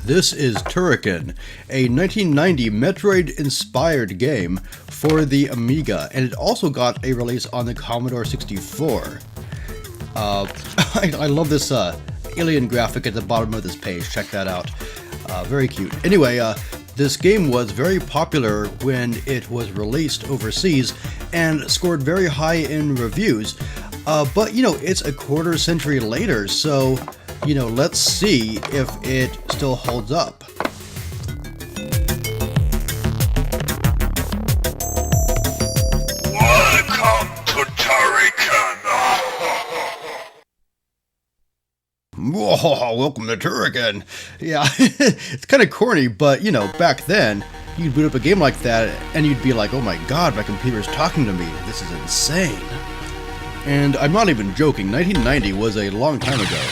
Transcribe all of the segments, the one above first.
This is Turrican, a 1990 Metroid-inspired game for the Amiga, and it also got a release on the Commodore 64. I love this alien graphic at the bottom of this page. Check that out. Very cute. Anyway, this game was very popular when it was released overseas and scored very high in reviews. But, you know, it's a quarter century later, so, you know, let's see if it still holds up. Welcome to Turrican! Whoa, welcome to Turrican! Yeah, it's kind of corny, but, you know, back then, you'd boot up a game like that, and you'd be like, oh my god, my computer's talking to me. This is insane. And I'm not even joking, 1990 was a long time ago.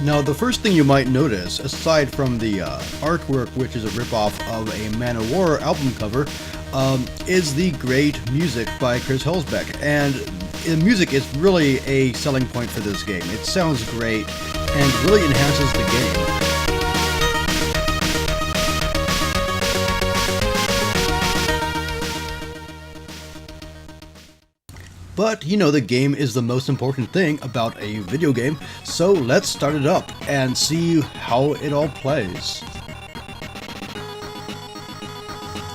Now, the first thing you might notice, aside from the artwork, which is a ripoff of a Man of War album cover, is the great music by Chris Hülsbeck. And the music is really a selling point for this game. It sounds great and really enhances the game. But, you know, the game is the most important thing about a video game, so let's start it up and see how it all plays.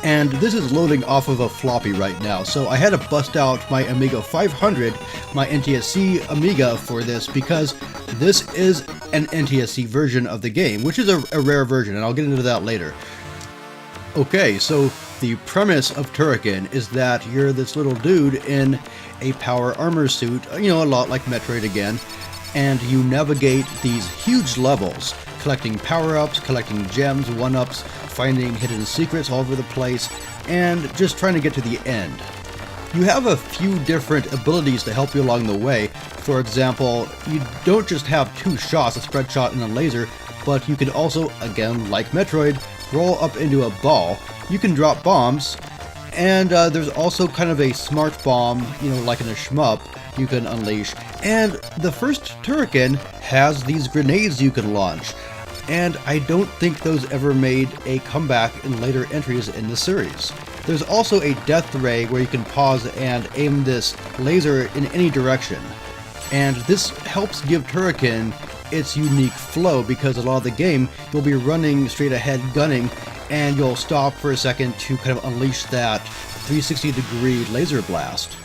And this is loading off of a floppy right now, so I had to bust out my Amiga 500, my NTSC Amiga for this, because this is an NTSC version of the game, which is a rare version, and I'll get into that later. Okay, so the premise of Turrican is that you're this little dude in a power armor suit, you know, a lot like Metroid again, and you navigate these huge levels, collecting power-ups, collecting gems, 1-ups, finding hidden secrets all over the place, and just trying to get to the end. You have a few different abilities to help you along the way. For example, you don't just have two shots, a spread shot and a laser, but you can also, again like Metroid, roll up into a ball. You can drop bombs, and there's also kind of a smart bomb, you know, like in a shmup, you can unleash. And the first Turrican has these grenades you can launch, and I don't think those ever made a comeback in later entries in the series. There's also a death ray where you can pause and aim this laser in any direction, and this helps give Turrican its unique flow, because a lot of the game you'll be running straight ahead gunning, and you'll stop for a second to kind of unleash that 360-degree laser blast.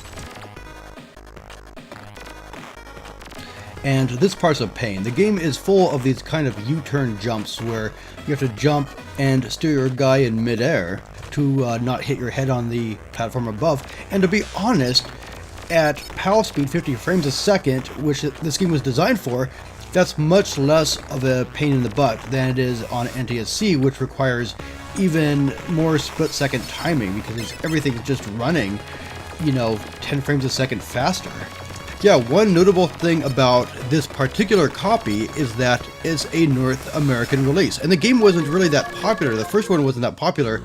And this part's a pain. The game is full of these kind of U-turn jumps where you have to jump and steer your guy in midair to not hit your head on the platform above. And to be honest, at PAL speed 50 frames a second, which this game was designed for, that's much less of a pain in the butt than it is on NTSC, which requires even more split-second timing because everything's just running, you know, 10 frames a second faster. Yeah, one notable thing about this particular copy is that it's a North American release, and the game wasn't really that popular. The first one wasn't that popular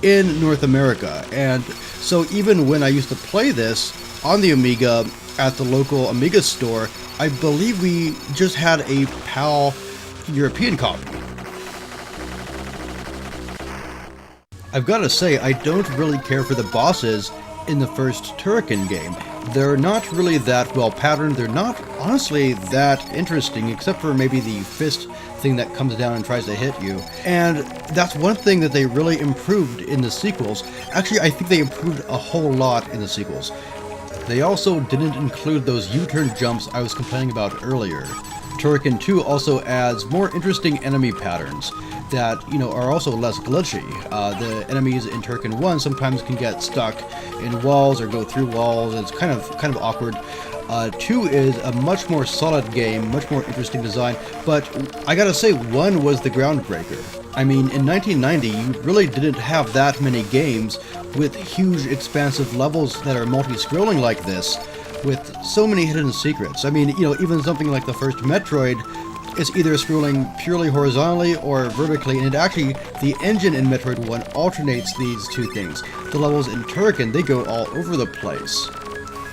in North America, and so even when I used to play this on the Amiga at the local Amiga store, I believe we just had a PAL European copy. I've got to say, I don't really care for the bosses in the first Turrican game. They're not really that well patterned, they're not honestly that interesting, except for maybe the fist thing that comes down and tries to hit you. And that's one thing that they really improved in the sequels. Actually, I think they improved a whole lot in the sequels. They also didn't include those U-turn jumps I was complaining about earlier. Turrican 2 also adds more interesting enemy patterns that, you know, are also less glitchy. The enemies in Turrican 1 sometimes can get stuck in walls or go through walls. It's kind of awkward. 2 is a much more solid game, much more interesting design, but I gotta say 1 was the groundbreaker. I mean, in 1990, you really didn't have that many games with huge expansive levels that are multi-scrolling like this, with so many hidden secrets. I mean, you know, even something like the first Metroid is either scrolling purely horizontally or vertically, and actually, the engine in Metroid 1 alternates these two things. The levels in Turrican, they go all over the place.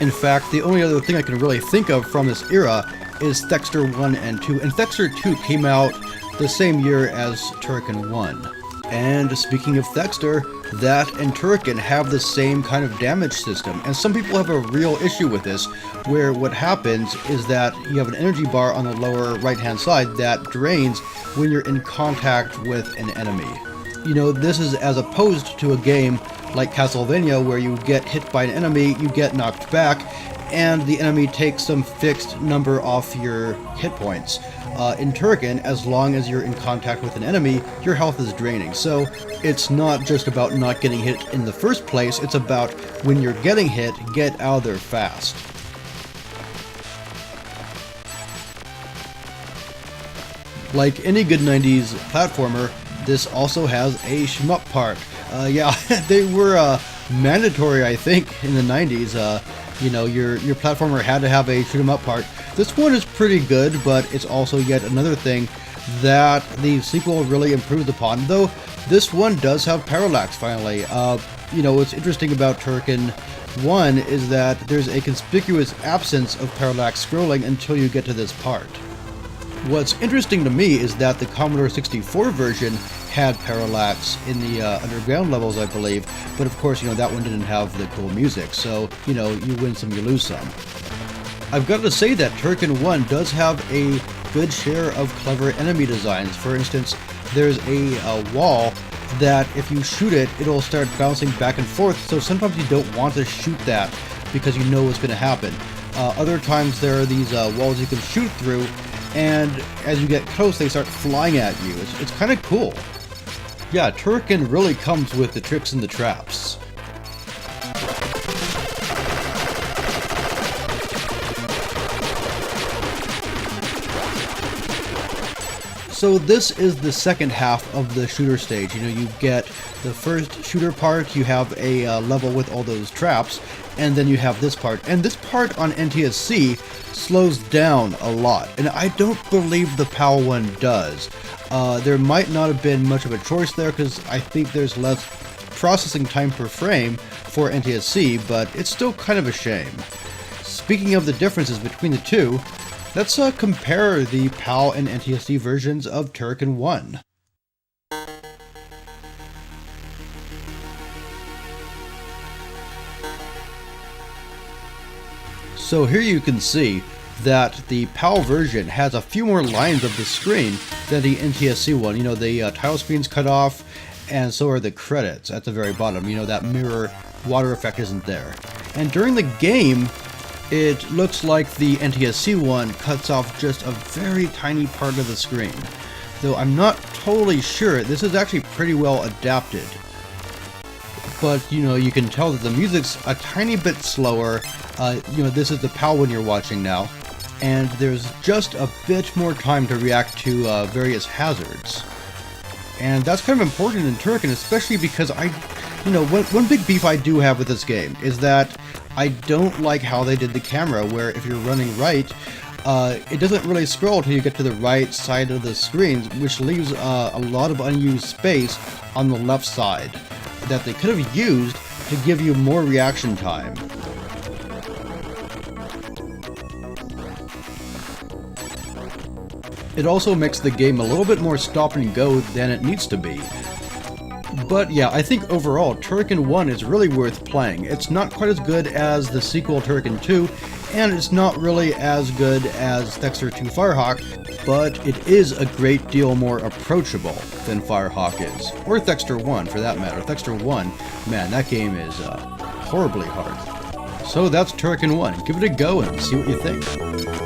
In fact, the only other thing I can really think of from this era is Thexter 1 and 2, and Thexter 2 came out the same year as Turrican 1. And speaking of Thexter, that and Turrican have the same kind of damage system, and some people have a real issue with this, where what happens is that you have an energy bar on the lower right hand side that drains when you're in contact with an enemy. You know, this is as opposed to a game like Castlevania where you get hit by an enemy, you get knocked back, and the enemy takes some fixed number off your hit points. In Turrican, as long as you're in contact with an enemy, your health is draining. So it's not just about not getting hit in the first place, it's about when you're getting hit, get out of there fast. Like any good 90s platformer, this also has a shmup part. Yeah, they were mandatory, I think, in the 90s. You know, your platformer had to have a shoot 'em up part. This one is pretty good, but it's also yet another thing that the sequel really improved upon, though this one does have parallax finally. You know, what's interesting about Turrican 1 is that there's a conspicuous absence of parallax scrolling until you get to this part. What's interesting to me is that the Commodore 64 version had parallax in the underground levels, I believe, but of course, you know, that one didn't have the cool music, so, you know, you win some, you lose some. I've got to say that Turrican 1 does have a good share of clever enemy designs. For instance, there's a wall that if you shoot it, it'll start bouncing back and forth, so sometimes you don't want to shoot that because you know what's going to happen. Other times there are these walls you can shoot through, and as you get close, they start flying at you. It's kind of cool. Yeah, Turrican really comes with the tricks and the traps. So this is the second half of the shooter stage. You know, you get the first shooter part, you have a level with all those traps, and then you have this part. And this part on NTSC slows down a lot, and I don't believe the PAL one does. There might not have been much of a choice there because I think there's less processing time per frame for NTSC, but it's still kind of a shame. Speaking of the differences between the two, let's compare the PAL and NTSC versions of Turrican 1. So here you can see that the PAL version has a few more lines of the screen than the NTSC one. You know, the title screen's cut off, and so are the credits at the very bottom. You know, that mirror water effect isn't there. And during the game, it looks like the NTSC one cuts off just a very tiny part of the screen. Though I'm not totally sure, this is actually pretty well adapted. But, you know, you can tell that the music's a tiny bit slower. You know, this is the PAL one you're watching now. And there's just a bit more time to react to various hazards. And that's kind of important in Turrican, especially because you know, one big beef I do have with this game is that I don't like how they did the camera, where if you're running right, it doesn't really scroll till you get to the right side of the screen, which leaves a lot of unused space on the left side that they could have used to give you more reaction time. It also makes the game a little bit more stop and go than it needs to be. But yeah, I think overall, Turrican 1 is really worth playing. It's not quite as good as the sequel Turrican 2, and it's not really as good as Thexter 2 Firehawk, but it is a great deal more approachable than Firehawk is. Or Thexter 1, for that matter. Thexter 1, man, that game is horribly hard. So that's Turrican 1. Give it a go and see what you think.